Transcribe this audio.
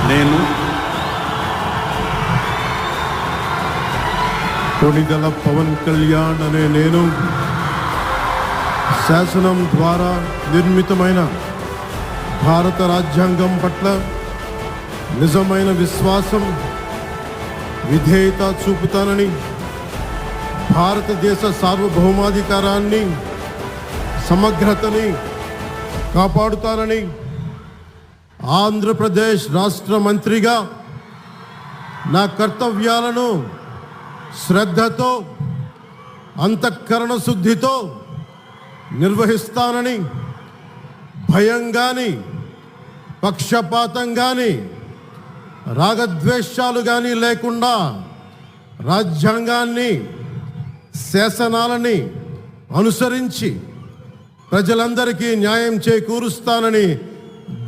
నేను కొణిదెల పవన్ కళ్యాణ్ అనే నేను శాసనం ద్వారా నిర్మితమైన భారత రాజ్యాంగం పట్ల నిజమైన విశ్వాసం, విధేయత చూపుతానని, భారతదేశ సార్వభౌమాధికారాన్ని, సమగ్రతని కాపాడుతానని ఆంధ్రప్రదేశ్ రాష్ట్ర మంత్రిగా నా కర్తవ్యాలను శ్రద్ధతో, అంతఃకరణ శుద్ధితో నిర్వహిస్తానని, భయం కానీ, పక్షపాతం కానీ, రాగద్వేషాలు కానీ లేకుండా రాజ్యాంగాన్ని, శాసనాలని అనుసరించి ప్రజలందరికీ న్యాయం చేకూరుస్తానని